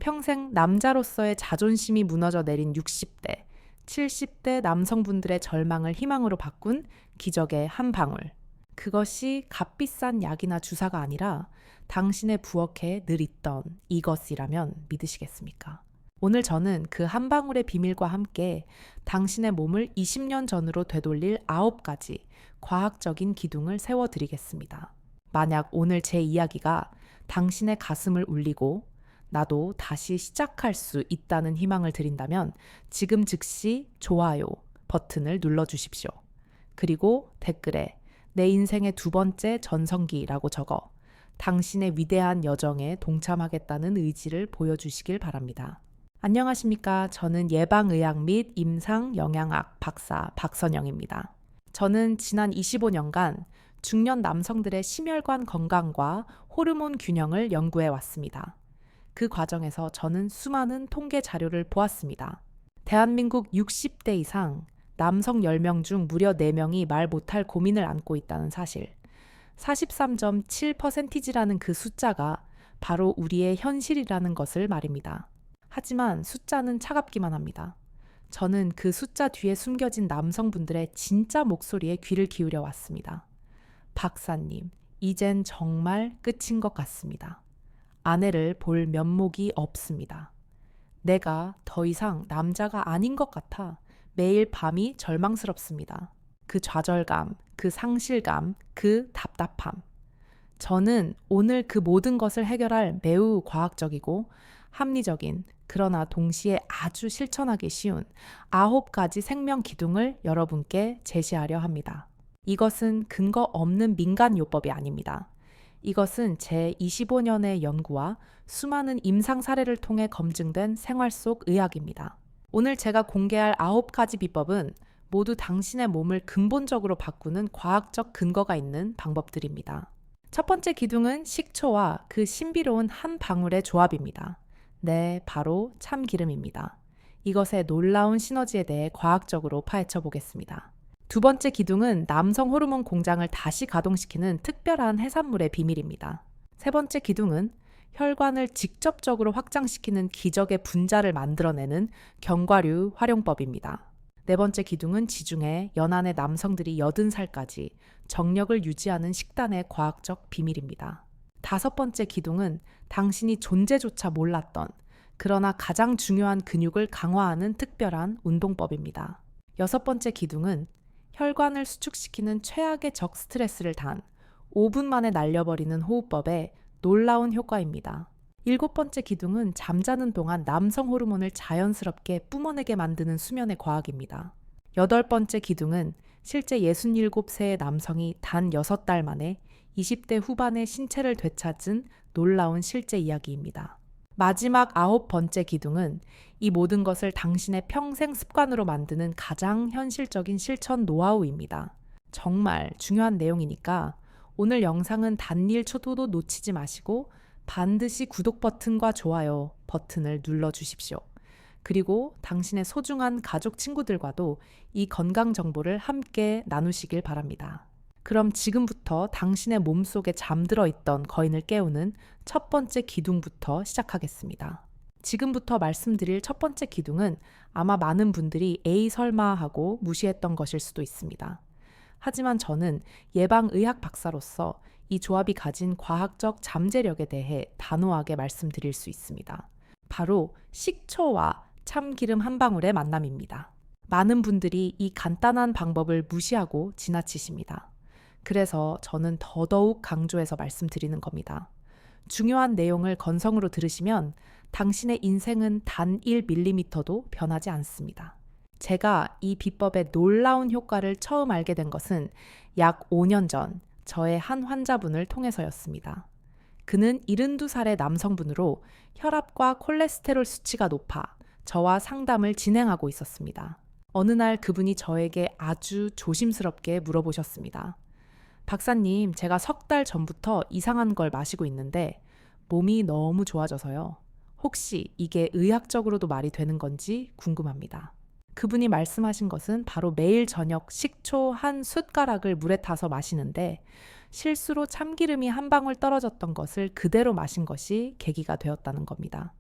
평생 남자로서의 자존심이 무너져 내린 60대, 70대 남성분들의 절망을 희망으로 바꾼 기적의 한 방울. 그것이 값비싼 약이나 주사가 아니라 당신의 부엌에 늘 있던 이것이라면 믿으시겠습니까? 오늘 저는 그 한 방울의 비밀과 함께 당신의 몸을 20년 전으로 되돌릴 9가지 과학적인 기둥을 세워드리겠습니다. 만약 오늘 제 이야기가 당신의 가슴을 울리고 나도 다시 시작할 수 있다는 희망을 드린다면 지금 즉시 좋아요 버튼을 눌러주십시오. 그리고 댓글에 내 인생의 2번째 전성기라고 적어 당신의 위대한 여정에 동참하겠다는 의지를 보여주시길 바랍니다. 안녕하십니까. 저는 예방의학 및 임상영양학 박사 박선영입니다. 저는 지난 25년간 중년 남성들의 심혈관 건강과 호르몬 균형을 연구해 왔습니다. 그 과정에서 저는 수많은 통계 자료를 보았습니다. 대한민국 60대 이상 남성 10명 중 무려 4명이 말 못할 고민을 안고 있다는 사실. 43.7%라는 그 숫자가 바로 우리의 현실이라는 것을 말입니다. 하지만 숫자는 차갑기만 합니다. 저는 그 숫자 뒤에 숨겨진 남성분들의 진짜 목소리에 귀를 기울여 왔습니다. 박사님, 이젠 정말 끝인 것 같습니다. 아내를 볼 면목이 없습니다. 내가 더 이상 남자가 아닌 것 같아 매일 밤이 절망스럽습니다. 그 좌절감, 그 상실감, 그 답답함. 저는 오늘 그 모든 것을 해결할 매우 과학적이고 합리적인 그러나 동시에 아주 실천하기 쉬운 9가지 생명 기둥을 여러분께 제시하려 합니다. 이것은 근거 없는 민간요법이 아닙니다. 이것은 제 25년의 연구와 수많은 임상 사례를 통해 검증된 생활 속 의학입니다. 오늘 제가 공개할 9가지 비법은 모두 당신의 몸을 근본적으로 바꾸는 과학적 근거가 있는 방법들입니다. 첫 번째 기둥은 식초와 그 신비로운 한 방울의 조합입니다. 네, 바로 참기름입니다. 이것의 놀라운 시너지에 대해 과학적으로 파헤쳐 보겠습니다. 두 번째 기둥은 남성 호르몬 공장을 다시 가동시키는 특별한 해산물의 비밀입니다. 세 번째 기둥은 혈관을 직접적으로 확장시키는 기적의 분자를 만들어내는 견과류 활용법입니다. 네 번째 기둥은 지중해 연안의 남성들이 80살까지 정력을 유지하는 식단의 과학적 비밀입니다. 다섯 번째 기둥은 당신이 존재조차 몰랐던 그러나 가장 중요한 근육을 강화하는 특별한 운동법입니다. 여섯 번째 기둥은 혈관을 수축시키는 최악의 적 스트레스를 단 5분 만에 날려버리는 호흡법의 놀라운 효과입니다. 일곱 번째 기둥은 잠자는 동안 남성 호르몬을 자연스럽게 뿜어내게 만드는 수면의 과학입니다. 여덟 번째 기둥은 실제 67세의 남성이 단 6달 만에 20대 후반의 신체를 되찾은 놀라운 실제 이야기입니다. 마지막 9번째 기둥은 이 모든 것을 당신의 평생 습관으로 만드는 가장 현실적인 실천 노하우입니다. 정말 중요한 내용이니까 오늘 영상은 단 1초도 놓치지 마시고 반드시 구독 버튼과 좋아요 버튼을 눌러주십시오. 그리고 당신의 소중한 가족 친구들과도 이 건강 정보를 함께 나누시길 바랍니다. 그럼 지금부터 당신의 몸속에 잠들어 있던 거인을 깨우는 첫 번째 기둥부터 시작하겠습니다. 지금부터 말씀드릴 첫 번째 기둥은 아마 많은 분들이 에이 설마 하고 무시했던 것일 수도 있습니다. 하지만 저는 예방의학 박사로서 이 조합이 가진 과학적 잠재력에 대해 단호하게 말씀드릴 수 있습니다. 바로 식초와 참기름 한 방울의 만남입니다. 많은 분들이 이 간단한 방법을 무시하고 지나치십니다. 그래서 저는 더더욱 강조해서 말씀드리는 겁니다. 중요한 내용을 건성으로 들으시면 당신의 인생은 단 1mm도 변하지 않습니다. 제가 이 비법의 놀라운 효과를 처음 알게 된 것은 약 5년 전 저의 한 환자분을 통해서였습니다. 그는 72살의 남성분으로 혈압과 콜레스테롤 수치가 높아 저와 상담을 진행하고 있었습니다. 어느 날 그분이 저에게 아주 조심스럽게 물어보셨습니다. 박사님, 제가 3달 전부터 이상한 걸 마시고 있는데 몸이 너무 좋아져서요. 혹시 이게 의학적으로도 말이 되는 건지 궁금합니다. 그분이 말씀하신 것은 바로 매일 저녁 식초 한 숟가락을 물에 타서 마시는데 실수로 참기름이 한 방울 떨어졌던 것을 그대로 마신 것이 계기가 되었다는 겁니다.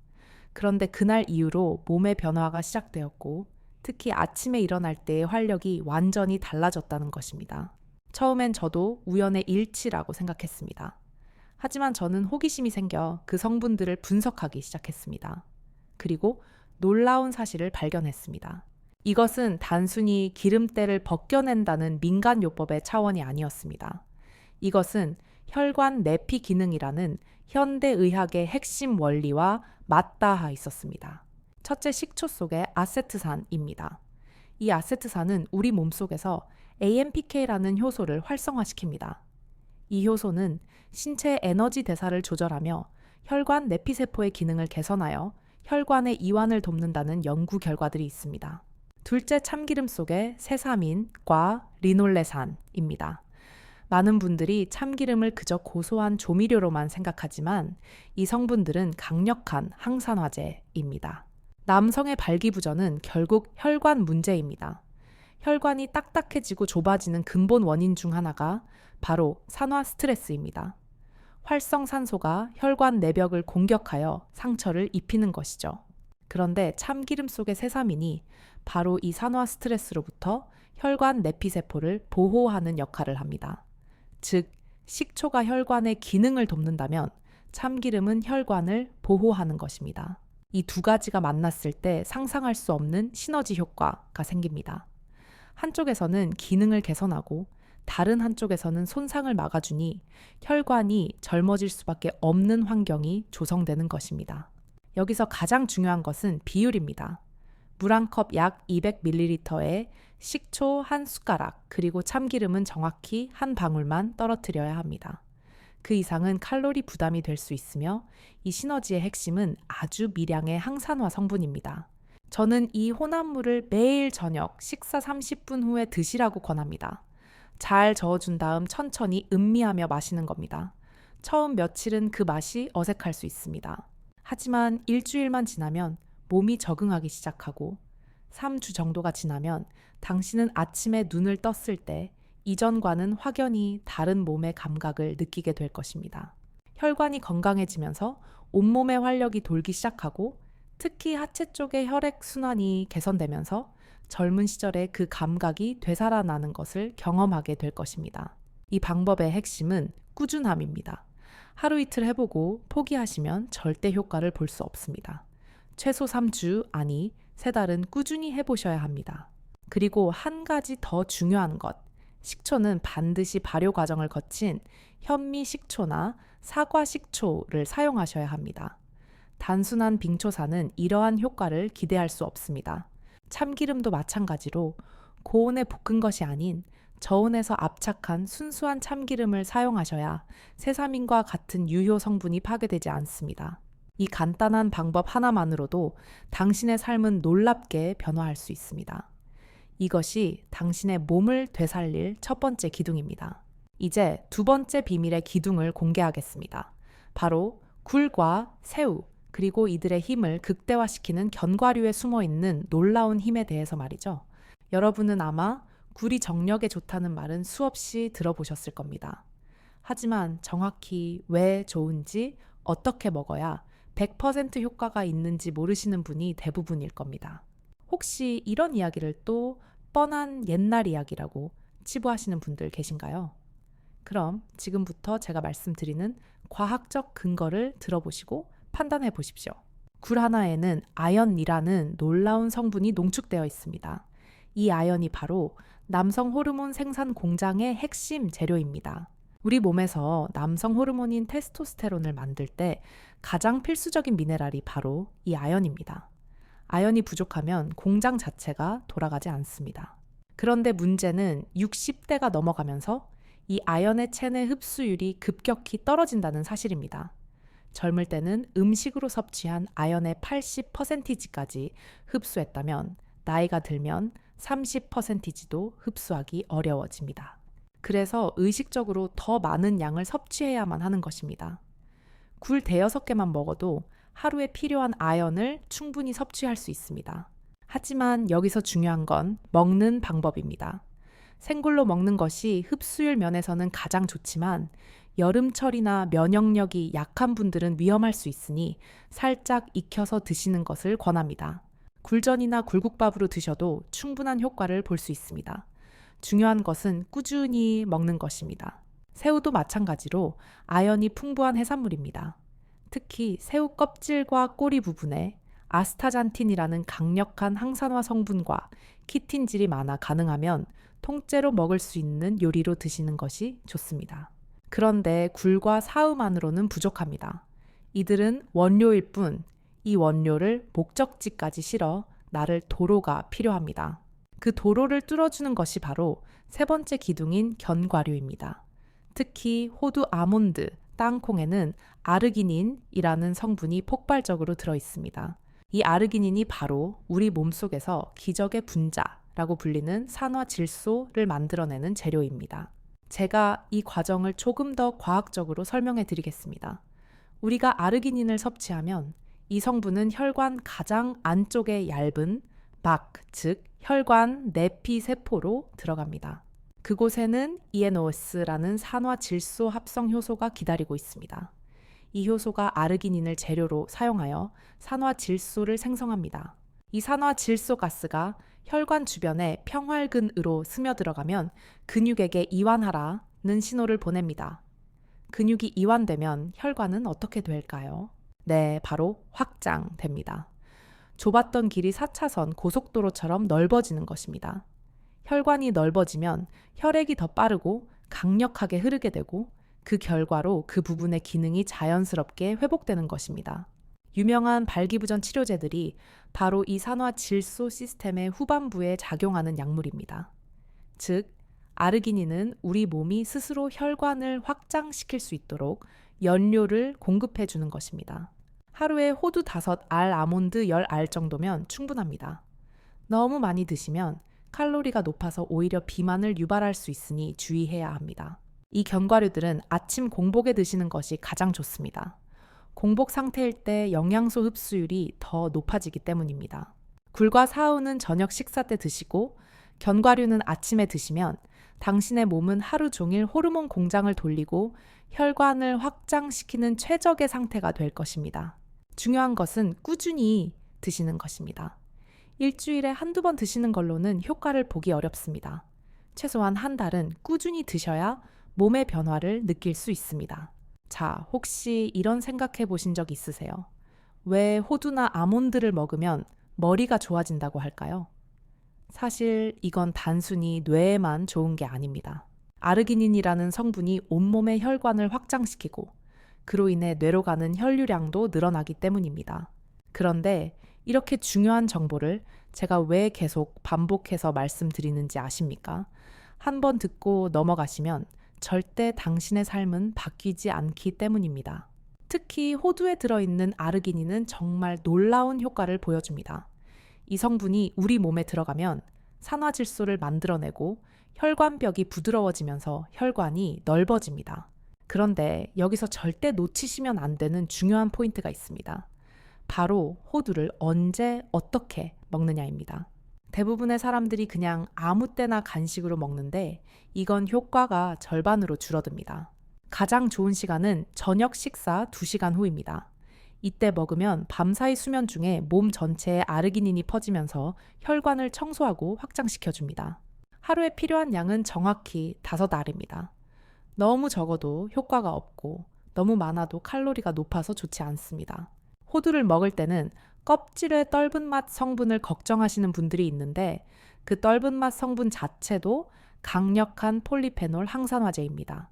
그런데 그날 이후로 몸의 변화가 시작되었고 특히 아침에 일어날 때의 활력이 완전히 달라졌다는 것입니다. 처음엔 저도 우연의 일치라고 생각했습니다. 하지만 저는 호기심이 생겨 그 성분들을 분석하기 시작했습니다. 그리고 놀라운 사실을 발견했습니다. 이것은 단순히 기름때를 벗겨낸다는 민간요법의 차원이 아니었습니다. 이것은 혈관 내피 기능이라는 현대의학의 핵심 원리와 맞닿아 있었습니다. 첫째, 식초 속의 아세트산입니다. 이 아세트산은 우리 몸속에서 AMPK라는 효소를 활성화시킵니다. 이 효소는 신체의 에너지 대사를 조절하며 혈관 내피세포의 기능을 개선하여 혈관의 이완을 돕는다는 연구 결과들이 있습니다. 둘째, 참기름 속의 세사민과 리놀레산입니다. 많은 분들이 참기름을 그저 고소한 조미료로만 생각하지만 이 성분들은 강력한 항산화제입니다. 남성의 발기부전은 결국 혈관 문제입니다. 혈관이 딱딱해지고 좁아지는 근본 원인 중 하나가 바로 산화 스트레스입니다. 활성산소가 혈관 내벽을 공격하여 상처를 입히는 것이죠. 그런데 참기름 속의 세사민이 바로 이 산화 스트레스로부터 혈관 내피세포를 보호하는 역할을 합니다. 즉, 식초가 혈관의 기능을 돕는다면 참기름은 혈관을 보호하는 것입니다. 이 두 가지가 만났을 때 상상할 수 없는 시너지 효과가 생깁니다. 한쪽에서는 기능을 개선하고 다른 한쪽에서는 손상을 막아주니 혈관이 젊어질 수밖에 없는 환경이 조성되는 것입니다. 여기서 가장 중요한 것은 비율입니다. 물 한 컵 약 200ml에 식초 한 숟가락, 그리고 참기름은 정확히 한 방울만 떨어뜨려야 합니다. 그 이상은 칼로리 부담이 될 수 있으며 이 시너지의 핵심은 아주 미량의 항산화 성분입니다. 저는 이 혼합물을 매일 저녁 식사 30분 후에 드시라고 권합니다. 잘 저어준 다음 천천히 음미하며 마시는 겁니다. 처음 며칠은 그 맛이 어색할 수 있습니다. 하지만 일주일만 지나면 몸이 적응하기 시작하고 3주 정도가 지나면 당신은 아침에 눈을 떴을 때 이전과는 확연히 다른 몸의 감각을 느끼게 될 것입니다. 혈관이 건강해지면서 온몸의 활력이 돌기 시작하고 특히 하체 쪽의 혈액순환이 개선되면서 젊은 시절의 그 감각이 되살아나는 것을 경험하게 될 것입니다. 이 방법의 핵심은 꾸준함입니다. 하루 이틀 해보고 포기하시면 절대 효과를 볼 수 없습니다. 최소 3주, 아니 3달은 꾸준히 해보셔야 합니다. 그리고 한 가지 더 중요한 것, 식초는 반드시 발효 과정을 거친 현미식초나 사과식초를 사용하셔야 합니다. 단순한 빙초산은 이러한 효과를 기대할 수 없습니다. 참기름도 마찬가지로 고온에 볶은 것이 아닌 저온에서 압착한 순수한 참기름을 사용하셔야 세사민과 같은 유효 성분이 파괴되지 않습니다. 이 간단한 방법 하나만으로도 당신의 삶은 놀랍게 변화할 수 있습니다. 이것이 당신의 몸을 되살릴 첫 번째 기둥입니다. 이제 두 번째 비밀의 기둥을 공개하겠습니다. 바로 굴과 새우, 그리고 이들의 힘을 극대화시키는 견과류에 숨어있는 놀라운 힘에 대해서 말이죠. 여러분은 아마 굴이 정력에 좋다는 말은 수없이 들어보셨을 겁니다. 하지만 정확히 왜 좋은지, 어떻게 먹어야 100% 효과가 있는지 모르시는 분이 대부분일 겁니다. 혹시 이런 이야기를 또 뻔한 옛날 이야기라고 치부하시는 분들 계신가요? 그럼 지금부터 제가 말씀드리는 과학적 근거를 들어보시고 판단해 보십시오. 굴 하나에는 아연이라는 놀라운 성분이 농축되어 있습니다. 이 아연이 바로 남성 호르몬 생산 공장의 핵심 재료입니다. 우리 몸에서 남성 호르몬인 테스토스테론을 만들 때 가장 필수적인 미네랄이 바로 이 아연입니다. 아연이 부족하면 공장 자체가 돌아가지 않습니다. 그런데 문제는 60대가 넘어가면서 이 아연의 체내 흡수율이 급격히 떨어진다는 사실입니다. 젊을 때는 음식으로 섭취한 아연의 80%까지 흡수했다면 나이가 들면 30%도 흡수하기 어려워집니다. 그래서 의식적으로 더 많은 양을 섭취해야만 하는 것입니다. 굴 5-6개만 먹어도 하루에 필요한 아연을 충분히 섭취할 수 있습니다. 하지만 여기서 중요한 건 먹는 방법입니다. 생굴로 먹는 것이 흡수율 면에서는 가장 좋지만 여름철이나 면역력이 약한 분들은 위험할 수 있으니 살짝 익혀서 드시는 것을 권합니다. 굴전이나 굴국밥으로 드셔도 충분한 효과를 볼 수 있습니다. 중요한 것은 꾸준히 먹는 것입니다. 새우도 마찬가지로 아연이 풍부한 해산물입니다. 특히 새우 껍질과 꼬리 부분에 아스타잔틴이라는 강력한 항산화 성분과 키틴질이 많아 가능하면 통째로 먹을 수 있는 요리로 드시는 것이 좋습니다. 그런데 굴과 사음만으로는 부족합니다. 이들은 원료일 뿐 이 원료를 목적지까지 실어 나를 도로가 필요합니다. 그 도로를 뚫어주는 것이 바로 세 번째 기둥인 견과류입니다. 특히 호두 아몬드, 땅콩에는 아르기닌이라는 성분이 폭발적으로 들어 있습니다. 이 아르기닌이 바로 우리 몸속에서 기적의 분자라고 불리는 산화질소를 만들어내는 재료입니다. 제가 이 과정을 조금 더 과학적으로 설명해 드리겠습니다. 우리가 아르기닌을 섭취하면 이 성분은 혈관 가장 안쪽에 얇은 막, 즉 혈관 내피 세포로 들어갑니다. 그곳에는 ENOS라는 산화질소 합성 효소가 기다리고 있습니다. 이 효소가 아르기닌을 재료로 사용하여 산화질소를 생성합니다. 이 산화질소 가스가 혈관 주변에 평활근으로 스며들어가면 근육에게 이완하라는 신호를 보냅니다. 근육이 이완되면 혈관은 어떻게 될까요? 네, 바로 확장됩니다. 좁았던 길이 4차선 고속도로처럼 넓어지는 것입니다. 혈관이 넓어지면 혈액이 더 빠르고 강력하게 흐르게 되고 그 결과로 그 부분의 기능이 자연스럽게 회복되는 것입니다. 유명한 발기부전 치료제들이 바로 이 산화질소 시스템의 후반부에 작용하는 약물입니다. 즉, 아르기닌은 우리 몸이 스스로 혈관을 확장시킬 수 있도록 연료를 공급해 주는 것입니다. 하루에 호두 5알, 아몬드 10알 정도면 충분합니다. 너무 많이 드시면 칼로리가 높아서 오히려 비만을 유발할 수 있으니 주의해야 합니다. 이 견과류들은 아침 공복에 드시는 것이 가장 좋습니다. 공복 상태일 때 영양소 흡수율이 더 높아지기 때문입니다. 굴과 사우는 저녁 식사 때 드시고 견과류는 아침에 드시면 당신의 몸은 하루 종일 호르몬 공장을 돌리고 혈관을 확장시키는 최적의 상태가 될 것입니다. 중요한 것은 꾸준히 드시는 것입니다. 일주일에 한두 번 드시는 걸로는 효과를 보기 어렵습니다. 최소한 한 달은 꾸준히 드셔야 몸의 변화를 느낄 수 있습니다. 자, 혹시 이런 생각해 보신 적 있으세요? 왜 호두나 아몬드를 먹으면 머리가 좋아진다고 할까요? 사실 이건 단순히 뇌에만 좋은 게 아닙니다. 아르기닌이라는 성분이 온몸의 혈관을 확장시키고 그로 인해 뇌로 가는 혈류량도 늘어나기 때문입니다. 그런데 이렇게 중요한 정보를 제가 왜 계속 반복해서 말씀드리는지 아십니까? 한 번 듣고 넘어가시면 절대 당신의 삶은 바뀌지 않기 때문입니다. 특히 호두에 들어있는 아르기닌은 정말 놀라운 효과를 보여줍니다. 이 성분이 우리 몸에 들어가면 산화질소를 만들어내고 혈관벽이 부드러워지면서 혈관이 넓어집니다. 그런데 여기서 절대 놓치시면 안 되는 중요한 포인트가 있습니다. 바로 호두를 언제 어떻게 먹느냐입니다. 대부분의 사람들이 그냥 아무 때나 간식으로 먹는데 이건 효과가 절반으로 줄어듭니다. 가장 좋은 시간은 저녁 식사 2시간 후입니다. 이때 먹으면 밤사이 수면 중에 몸 전체에 아르기닌이 퍼지면서 혈관을 청소하고 확장시켜줍니다. 하루에 필요한 양은 정확히 5알입니다. 너무 적어도 효과가 없고 너무 많아도 칼로리가 높아서 좋지 않습니다. 호두를 먹을 때는 껍질의 떫은 맛 성분을 걱정하시는 분들이 있는데 그 떫은 맛 성분 자체도 강력한 폴리페놀 항산화제입니다.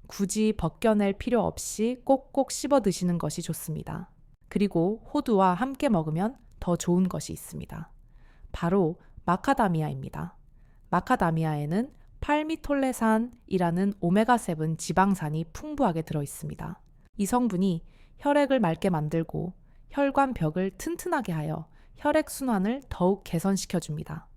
굳이 벗겨낼 필요 없이 꼭꼭 씹어 드시는 것이 좋습니다. 그리고 호두와 함께 먹으면 더 좋은 것이 있습니다. 바로 마카다미아입니다. 마카다미아에는 팔미톨레산이라는 오메가7 지방산이 풍부하게 들어 있습니다. 이 성분이 혈액을 맑게 만들고 혈관벽을 튼튼하게 하여 혈액순환을 더욱 개선시켜줍니다.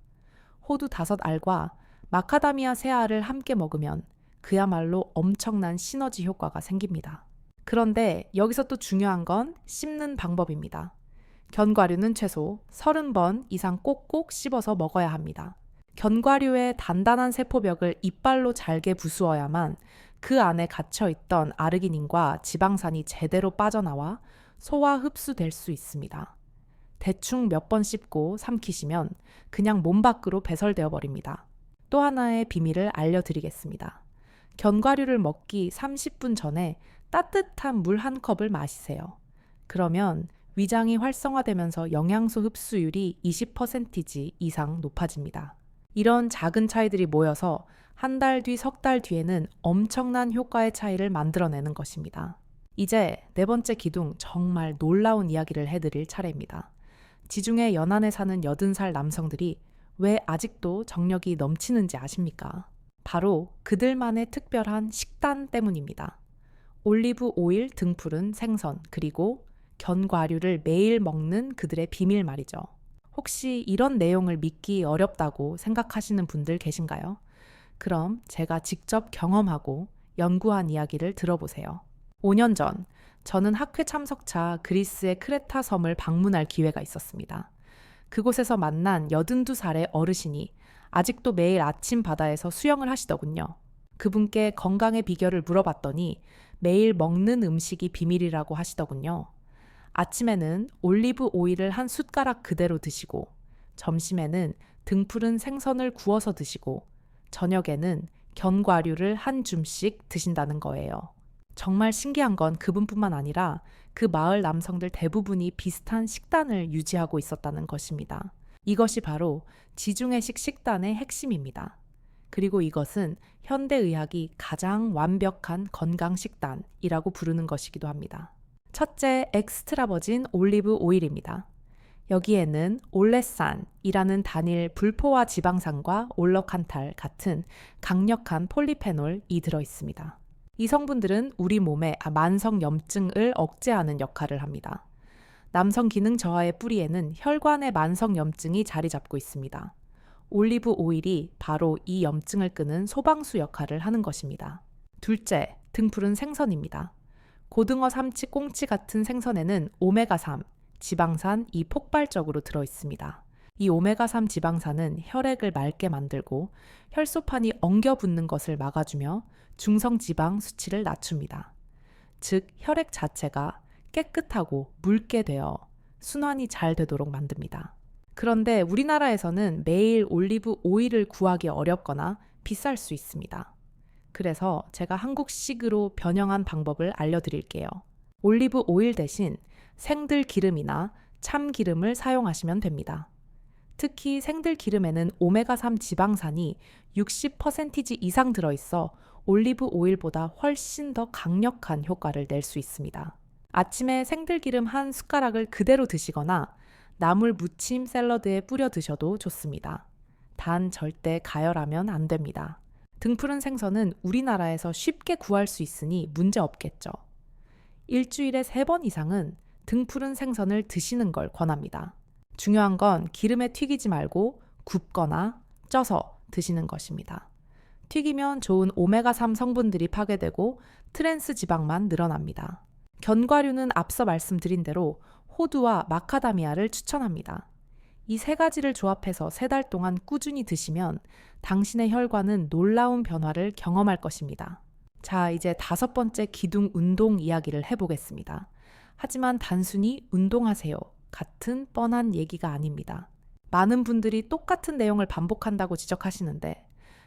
호두 5알과 마카다미아 3알을 함께 먹으면 그야말로 엄청난 시너지 효과가 생깁니다. 그런데 여기서 또 중요한 건 씹는 방법입니다. 견과류는 최소 30번 이상 꼭꼭 씹어서 먹어야 합니다. 견과류의 단단한 세포벽을 이빨로 잘게 부수어야만 그 안에 갇혀있던 아르기닌과 지방산이 제대로 빠져나와 소화 흡수될 수 있습니다. 대충 몇 번 씹고 삼키시면 그냥 몸 밖으로 배설되어 버립니다. 또 하나의 비밀을 알려드리겠습니다. 견과류를 먹기 30분 전에 따뜻한 물 한 컵을 마시세요. 그러면 위장이 활성화되면서 영양소 흡수율이 20% 이상 높아집니다. 이런 작은 차이들이 모여서 한 달 뒤, 석 달 뒤에는 엄청난 효과의 차이를 만들어내는 것입니다. 이제 네 번째 기둥, 정말 놀라운 이야기를 해드릴 차례입니다. 지중해 연안에 사는 80살 남성들이 왜 아직도 정력이 넘치는지 아십니까? 바로 그들만의 특별한 식단 때문입니다. 올리브 오일, 등푸른 생선, 그리고 견과류를 매일 먹는 그들의 비밀 말이죠. 혹시 이런 내용을 믿기 어렵다고 생각하시는 분들 계신가요? 그럼 제가 직접 경험하고 연구한 이야기를 들어보세요. 5년 전, 저는 학회 참석차 그리스의 크레타 섬을 방문할 기회가 있었습니다. 그곳에서 만난 82살의 어르신이 아직도 매일 아침 바다에서 수영을 하시더군요. 그분께 건강의 비결을 물어봤더니 매일 먹는 음식이 비밀이라고 하시더군요. 아침에는 올리브 오일을 한 숟가락 그대로 드시고, 점심에는 등푸른 생선을 구워서 드시고, 저녁에는 견과류를 한 줌씩 드신다는 거예요. 정말 신기한 건 그분뿐만 아니라 그 마을 남성들 대부분이 비슷한 식단을 유지하고 있었다는 것입니다. 이것이 바로 지중해식 식단의 핵심입니다. 그리고 이것은 현대의학이 가장 완벽한 건강식단이라고 부르는 것이기도 합니다. 첫째, 엑스트라 버진 올리브 오일입니다. 여기에는 올레산이라는 단일 불포화 지방산과 올러칸탈 같은 강력한 폴리페놀이 들어있습니다. 이 성분들은 우리 몸의 만성 염증을 억제하는 역할을 합니다. 남성 기능 저하의 뿌리에는 혈관의 만성 염증이 자리 잡고 있습니다. 올리브 오일이 바로 이 염증을 끄는 소방수 역할을 하는 것입니다. 둘째, 등푸른 생선입니다. 고등어, 삼치, 꽁치 같은 생선에는 오메가3, 지방산이 폭발적으로 들어있습니다. 이 오메가3 지방산은 혈액을 맑게 만들고 혈소판이 엉겨 붙는 것을 막아주며 중성지방 수치를 낮춥니다. 즉, 혈액 자체가 깨끗하고 묽게 되어 순환이 잘 되도록 만듭니다. 그런데 우리나라에서는 매일 올리브 오일을 구하기 어렵거나 비쌀 수 있습니다. 그래서 제가 한국식으로 변형한 방법을 알려드릴게요. 올리브 오일 대신 생들기름이나 참기름을 사용하시면 됩니다. 특히 생들기름에는 오메가3 지방산이 60% 이상 들어있어 올리브 오일보다 훨씬 더 강력한 효과를 낼 수 있습니다. 아침에 생들기름 한 숟가락을 그대로 드시거나 나물 무침 샐러드에 뿌려 드셔도 좋습니다. 단 절대 가열하면 안 됩니다. 등푸른 생선은 우리나라에서 쉽게 구할 수 있으니 문제 없겠죠. 일주일에 3번 이상은 등푸른 생선을 드시는 걸 권합니다. 중요한 건 기름에 튀기지 말고 굽거나 쪄서 드시는 것입니다. 튀기면 좋은 오메가3 성분들이 파괴되고 트랜스 지방만 늘어납니다. 견과류는 앞서 말씀드린 대로 호두와 마카다미아를 추천합니다. 이 세 가지를 조합해서 3달 동안 꾸준히 드시면 당신의 혈관은 놀라운 변화를 경험할 것입니다. 자, 이제 5번째 기둥 운동 이야기를 해보겠습니다. 하지만 단순히 운동하세요 같은 뻔한 얘기가 아닙니다. 많은 분들이 똑같은 내용을 반복한다고 지적하시는데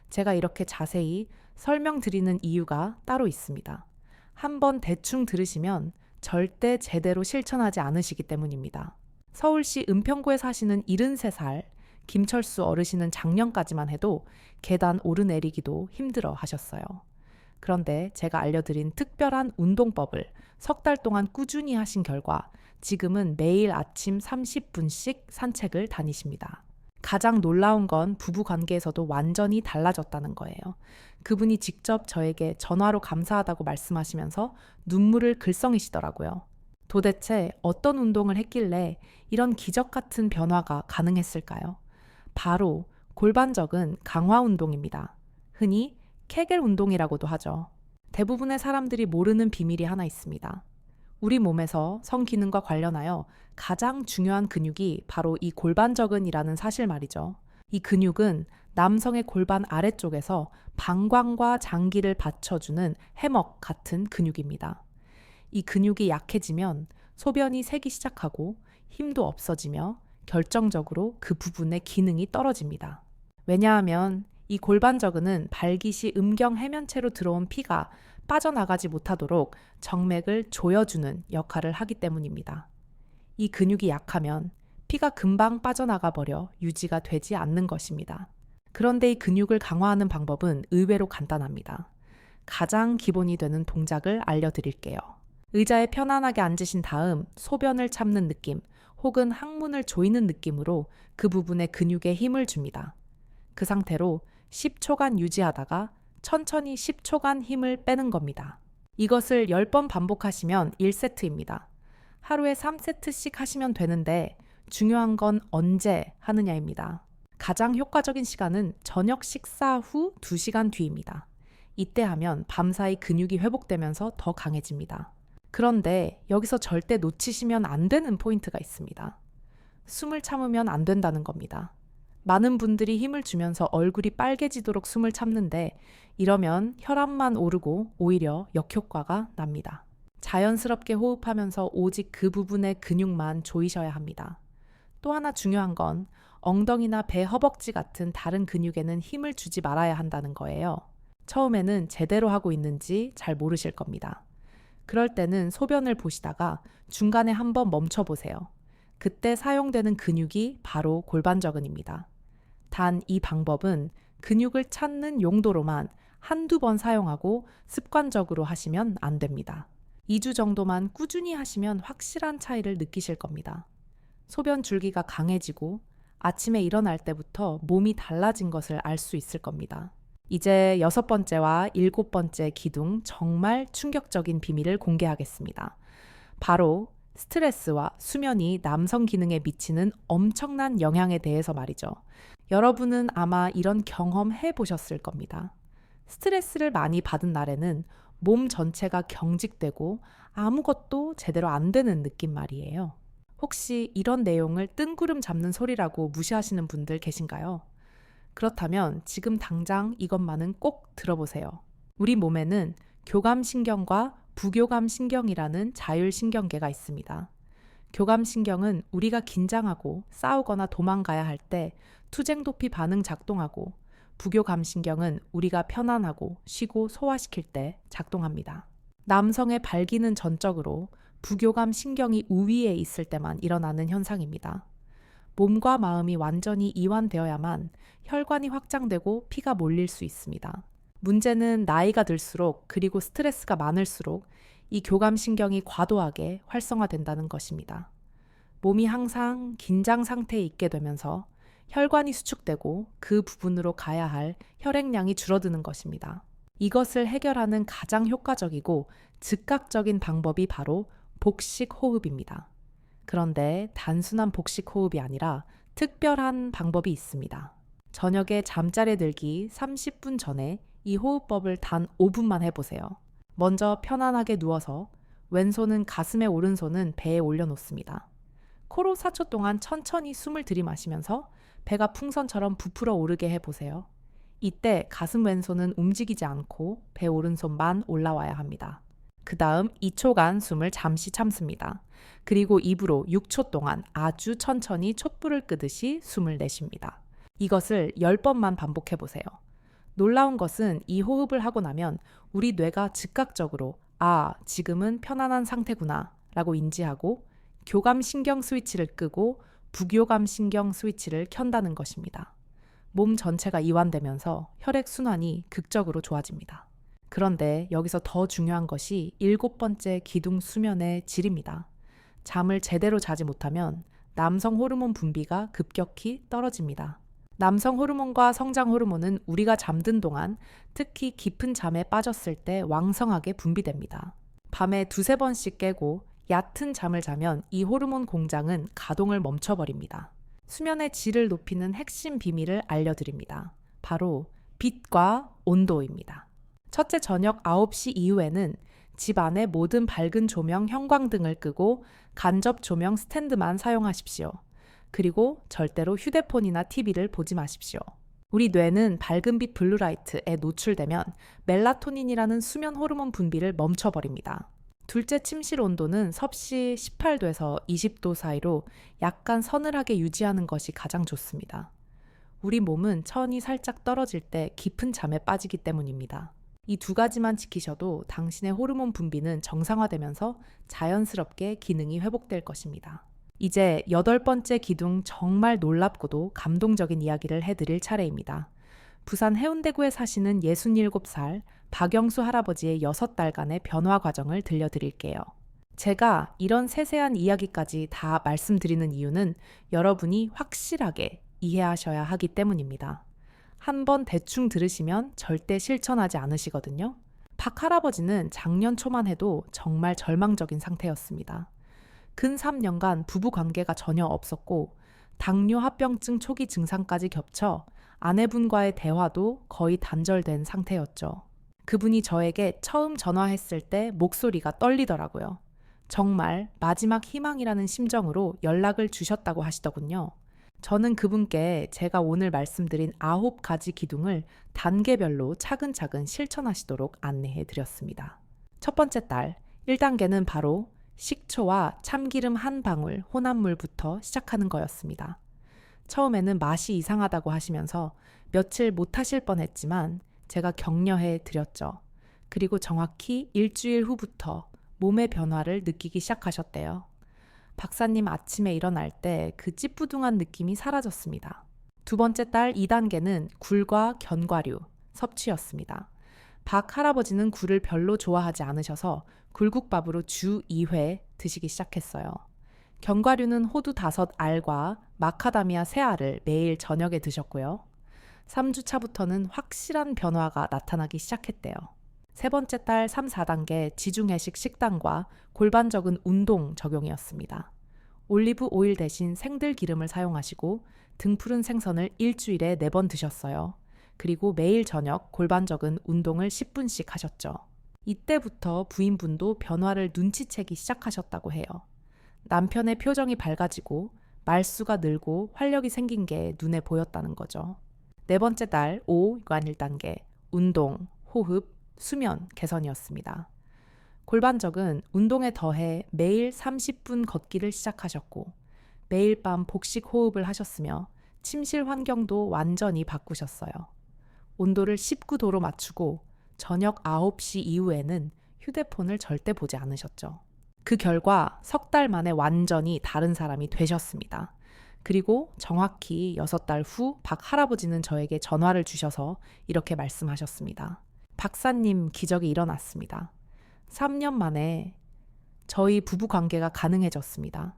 제가 이렇게 자세히 설명드리는 이유가 따로 있습니다. 한번 대충 들으시면 절대 제대로 실천하지 않으시기 때문입니다. 서울시 은평구에 사시는 73살 김철수 어르신은 작년까지만 해도 계단 오르내리기도 힘들어 하셨어요. 그런데 제가 알려드린 특별한 운동법을 석 달 동안 꾸준히 하신 결과 지금은 매일 아침 30분씩 산책을 다니십니다. 가장 놀라운 건 부부 관계에서도 완전히 달라졌다는 거예요. 그분이 직접 저에게 전화로 감사하다고 말씀하시면서 눈물을 글썽이시더라고요. 도대체 어떤 운동을 했길래 이런 기적 같은 변화가 가능했을까요? 바로 골반적은 강화 운동입니다. 흔히 케겔 운동이라고도 하죠. 대부분의 사람들이 모르는 비밀이 하나 있습니다. 우리 몸에서 성기능과 관련하여 가장 중요한 근육이 바로 이 골반적은이라는 사실 말이죠. 이 근육은 남성의 골반 아래쪽에서 방광과 장기를 받쳐주는 해먹 같은 근육입니다. 이 근육이 약해지면 소변이 새기 시작하고 힘도 없어지며 결정적으로 그 부분의 기능이 떨어집니다. 왜냐하면 이 골반저근은 발기시 음경 해면체로 들어온 피가 빠져나가지 못하도록 정맥을 조여주는 역할을 하기 때문입니다. 이 근육이 약하면 피가 금방 빠져나가 버려 유지가 되지 않는 것입니다. 그런데 이 근육을 강화하는 방법은 의외로 간단합니다. 가장 기본이 되는 동작을 알려드릴게요. 의자에 편안하게 앉으신 다음 소변을 참는 느낌 혹은 항문을 조이는 느낌으로 그 부분의 근육에 힘을 줍니다. 그 상태로 10초간 유지하다가 천천히 10초간 힘을 빼는 겁니다. 이것을 10번 반복하시면 1세트입니다. 하루에 3세트씩 하시면 되는데 중요한 건 언제 하느냐입니다. 가장 효과적인 시간은 저녁 식사 후 2시간 뒤입니다. 이때 하면 밤사이 근육이 회복되면서 더 강해집니다. 그런데 여기서 절대 놓치시면 안 되는 포인트가 있습니다. 숨을 참으면 안 된다는 겁니다. 많은 분들이 힘을 주면서 얼굴이 빨개지도록 숨을 참는데 이러면 혈압만 오르고 오히려 역효과가 납니다. 자연스럽게 호흡하면서 오직 그 부분의 근육만 조이셔야 합니다. 또 하나 중요한 건 엉덩이나 배 허벅지 같은 다른 근육에는 힘을 주지 말아야 한다는 거예요. 처음에는 제대로 하고 있는지 잘 모르실 겁니다. 그럴 때는 소변을 보시다가 중간에 한번 멈춰 보세요. 그때 사용되는 근육이 바로 골반저근입니다. 단 이 방법은 근육을 찾는 용도로만 한두 번 사용하고 습관적으로 하시면 안 됩니다. 2주 정도만 꾸준히 하시면 확실한 차이를 느끼실 겁니다. 소변 줄기가 강해지고 아침에 일어날 때부터 몸이 달라진 것을 알 수 있을 겁니다. 이제 6번째와 7번째 기둥 정말 충격적인 비밀을 공개하겠습니다. 바로 스트레스와 수면이 남성 기능에 미치는 엄청난 영향에 대해서 말이죠. 여러분은 아마 이런 경험 해보셨을 겁니다. 스트레스를 많이 받은 날에는 몸 전체가 경직되고 아무것도 제대로 안 되는 느낌 말이에요. 혹시 이런 내용을 뜬구름 잡는 소리라고 무시하시는 분들 계신가요? 그렇다면 지금 당장 이것만은 꼭 들어보세요. 우리 몸에는 교감신경과 부교감신경이라는 자율신경계가 있습니다. 교감신경은 우리가 긴장하고 싸우거나 도망가야 할 때 투쟁도피 반응 작동하고 부교감신경은 우리가 편안하고 쉬고 소화시킬 때 작동합니다. 남성의 발기는 전적으로 부교감신경이 우위에 있을 때만 일어나는 현상입니다. 몸과 마음이 완전히 이완되어야만 혈관이 확장되고 피가 몰릴 수 있습니다. 문제는 나이가 들수록 그리고 스트레스가 많을수록 이 교감신경이 과도하게 활성화된다는 것입니다. 몸이 항상 긴장 상태에 있게 되면서 혈관이 수축되고 그 부분으로 가야 할 혈액량이 줄어드는 것입니다. 이것을 해결하는 가장 효과적이고 즉각적인 방법이 바로 복식 호흡입니다. 그런데 단순한 복식 호흡이 아니라 특별한 방법이 있습니다. 저녁에 잠자리에 들기 30분 전에 이 호흡법을 단 5분만 해보세요. 먼저 편안하게 누워서 왼손은 가슴에 오른손은 배에 올려놓습니다. 코로 4초 동안 천천히 숨을 들이마시면서 배가 풍선처럼 부풀어 오르게 해보세요. 이때 가슴 왼손은 움직이지 않고 배 오른손만 올라와야 합니다. 그 다음 2초간 숨을 잠시 참습니다. 그리고 입으로 6초 동안 아주 천천히 촛불을 끄듯이 숨을 내쉽니다. 이것을 10번만 반복해보세요. 놀라운 것은 이 호흡을 하고 나면 우리 뇌가 즉각적으로 지금은 편안한 상태구나 라고 인지하고 교감신경 스위치를 끄고 부교감신경 스위치를 켠다는 것입니다. 몸 전체가 이완되면서 혈액순환이 극적으로 좋아집니다. 그런데 여기서 더 중요한 것이 7번째 기둥 수면의 질입니다. 잠을 제대로 자지 못하면 남성 호르몬 분비가 급격히 떨어집니다. 남성 호르몬과 성장 호르몬은 우리가 잠든 동안 특히 깊은 잠에 빠졌을 때 왕성하게 분비됩니다. 밤에 2-3번씩 깨고 얕은 잠을 자면 이 호르몬 공장은 가동을 멈춰버립니다. 수면의 질을 높이는 핵심 비밀을 알려드립니다. 바로 빛과 온도입니다. 첫째, 저녁 9시 이후에는 집 안의 모든 밝은 조명, 형광등을 끄고 간접 조명 스탠드만 사용하십시오. 그리고 절대로 휴대폰이나 TV를 보지 마십시오. 우리 뇌는 밝은빛 블루라이트에 노출되면 멜라토닌이라는 수면 호르몬 분비를 멈춰버립니다. 둘째 침실 온도는 섭씨 18도에서 20도 사이로 약간 서늘하게 유지하는 것이 가장 좋습니다. 우리 몸은 천이 살짝 떨어질 때 깊은 잠에 빠지기 때문입니다. 이 두 가지만 지키셔도 당신의 호르몬 분비는 정상화되면서 자연스럽게 기능이 회복될 것입니다. 이제 8번째 기둥 정말 놀랍고도 감동적인 이야기를 해드릴 차례입니다. 부산 해운대구에 사시는 67살 박영수 할아버지의 6달간의 변화 과정을 들려드릴게요. 제가 이런 세세한 이야기까지 다 말씀드리는 이유는 여러분이 확실하게 이해하셔야 하기 때문입니다. 한번 대충 들으시면 절대 실천하지 않으시거든요. 박 할아버지는 작년 초만 해도 정말 절망적인 상태였습니다. 근 3년간 부부 관계가 전혀 없었고 당뇨 합병증 초기 증상까지 겹쳐 아내분과의 대화도 거의 단절된 상태였죠. 그분이 저에게 처음 전화했을 때 목소리가 떨리더라고요. 정말 마지막 희망이라는 심정으로 연락을 주셨다고 하시더군요. 저는 그분께 제가 오늘 말씀드린 9가지 기둥을 단계별로 차근차근 실천하시도록 안내해 드렸습니다. 첫 번째 달, 1단계는 바로 식초와 참기름 한 방울 혼합물부터 시작하는 거였습니다. 처음에는 맛이 이상하다고 하시면서 며칠 못 하실 뻔했지만 제가 격려해 드렸죠. 그리고 정확히 일주일 후부터 몸의 변화를 느끼기 시작하셨대요. 박사님 아침에 일어날 때 그 찌뿌둥한 느낌이 사라졌습니다. 두 번째 달 2단계는 굴과 견과류 섭취였습니다. 박 할아버지는 굴을 별로 좋아하지 않으셔서 굴국밥으로 주 2회 드시기 시작했어요. 견과류는 호두 5알과 마카다미아 3알을 매일 저녁에 드셨고요. 3주 차부터는 확실한 변화가 나타나기 시작했대요. 세 번째 달 3, 4단계 지중해식 식단과 골반적인 운동 적용이었습니다. 올리브 오일 대신 생들기름을 사용하시고 등푸른 생선을 일주일에 4번 드셨어요. 그리고 매일 저녁 골반적인 운동을 10분씩 하셨죠. 이때부터 부인분도 변화를 눈치채기 시작하셨다고 해요. 남편의 표정이 밝아지고 말수가 늘고 활력이 생긴 게 눈에 보였다는 거죠. 네 번째 달 5, 1단계 운동, 호흡, 수면 개선이었습니다. 골반적은 운동에 더해 매일 30분 걷기를 시작하셨고 매일 밤 복식 호흡을 하셨으며 침실 환경도 완전히 바꾸셨어요. 온도를 19도로 맞추고 저녁 9시 이후에는 휴대폰을 절대 보지 않으셨죠. 그 결과 석 달 만에 완전히 다른 사람이 되셨습니다. 그리고 정확히 6달 후 박 할아버지는 저에게 전화를 주셔서 이렇게 말씀하셨습니다. 박사님, 기적이 일어났습니다. 3년 만에 저희 부부 관계가 가능해졌습니다.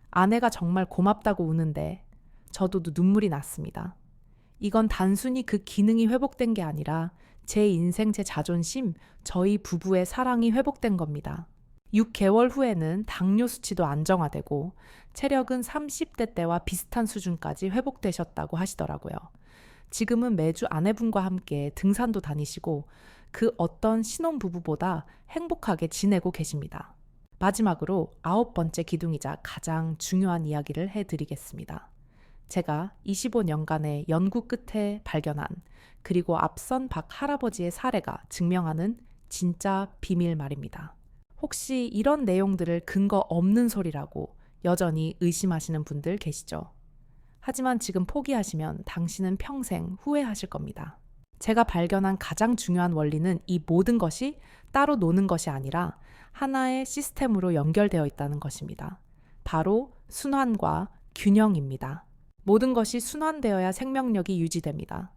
아내가 정말 고맙다고 우는데 저도 눈물이 났습니다. 이건 단순히 그 기능이 회복된 게 아니라 제 인생, 제 자존심, 저희 부부의 사랑이 회복된 겁니다. 6개월 후에는 당뇨 수치도 안정화되고 체력은 30대 때와 비슷한 수준까지 회복되셨다고 하시더라고요. 지금은 매주 아내분과 함께 등산도 다니시고 그 어떤 신혼부부보다 행복하게 지내고 계십니다. 마지막으로 9번째 기둥이자 가장 중요한 이야기를 해드리겠습니다. 제가 25년간의 연구 끝에 발견한 그리고 앞선 박 할아버지의 사례가 증명하는 진짜 비밀 말입니다. 혹시 이런 내용들을 근거 없는 소리라고 여전히 의심하시는 분들 계시죠? 하지만 지금 포기하시면 당신은 평생 후회하실 겁니다. 제가 발견한 가장 중요한 원리는 이 모든 것이 따로 노는 것이 아니라 하나의 시스템으로 연결되어 있다는 것입니다. 바로 순환과 균형입니다. 모든 것이 순환되어야 생명력이 유지됩니다.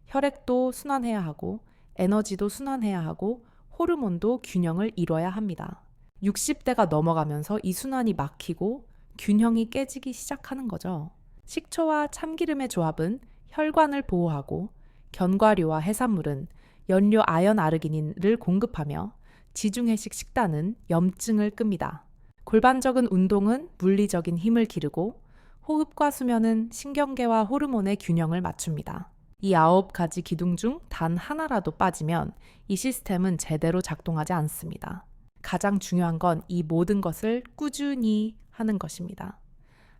혈액도 순환해야 하고 에너지도 순환해야 하고 호르몬도 균형을 이뤄야 합니다. 60대가 넘어가면서 이 순환이 막히고 균형이 깨지기 시작하는 거죠. 식초와 참기름의 조합은 혈관을 보호하고 견과류와 해산물은 연료 아연 아르기닌을 공급하며 지중해식 식단은 염증을 끕니다. 골반적인 운동은 물리적인 힘을 기르고 호흡과 수면은 신경계와 호르몬의 균형을 맞춥니다. 이 9가지 기둥 중 단 하나라도 빠지면 이 시스템은 제대로 작동하지 않습니다. 가장 중요한 건 이 모든 것을 꾸준히 하는 것입니다.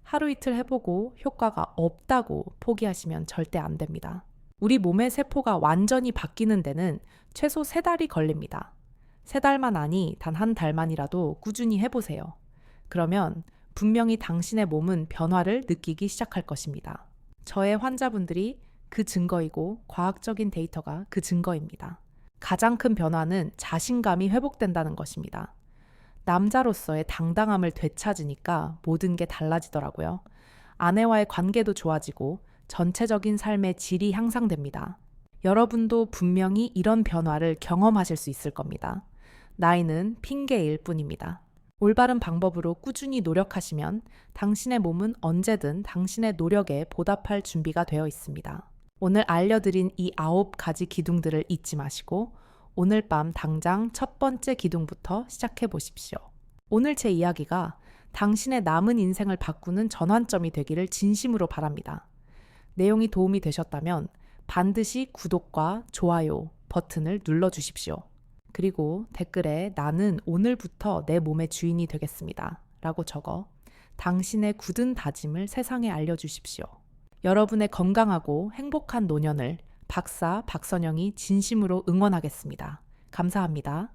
하루 이틀 해보고 효과가 없다고 포기하시면 절대 안 됩니다. 우리 몸의 세포가 완전히 바뀌는 데는 최소 3달이 걸립니다. 3달만 아니 단 한 달만이라도 꾸준히 해보세요. 그러면 분명히 당신의 몸은 변화를 느끼기 시작할 것입니다. 저의 환자분들이 그 증거이고 과학적인 데이터가 그 증거입니다. 가장 큰 변화는 자신감이 회복된다는 것입니다. 남자로서의 당당함을 되찾으니까 모든 게 달라지더라고요. 아내와의 관계도 좋아지고 전체적인 삶의 질이 향상됩니다. 여러분도 분명히 이런 변화를 경험하실 수 있을 겁니다. 나이는 핑계일 뿐입니다. 올바른 방법으로 꾸준히 노력하시면 당신의 몸은 언제든 당신의 노력에 보답할 준비가 되어 있습니다. 오늘 알려드린 이 9가지 기둥들을 잊지 마시고 오늘 밤 당장 첫 번째 기둥부터 시작해 보십시오. 오늘 제 이야기가 당신의 남은 인생을 바꾸는 전환점이 되기를 진심으로 바랍니다. 내용이 도움이 되셨다면 반드시 구독과 좋아요 버튼을 눌러주십시오. 그리고 댓글에 나는 오늘부터 내 몸의 주인이 되겠습니다. 라고 적어 당신의 굳은 다짐을 세상에 알려주십시오. 여러분의 건강하고 행복한 노년을 박사 박선영이 진심으로 응원하겠습니다. 감사합니다.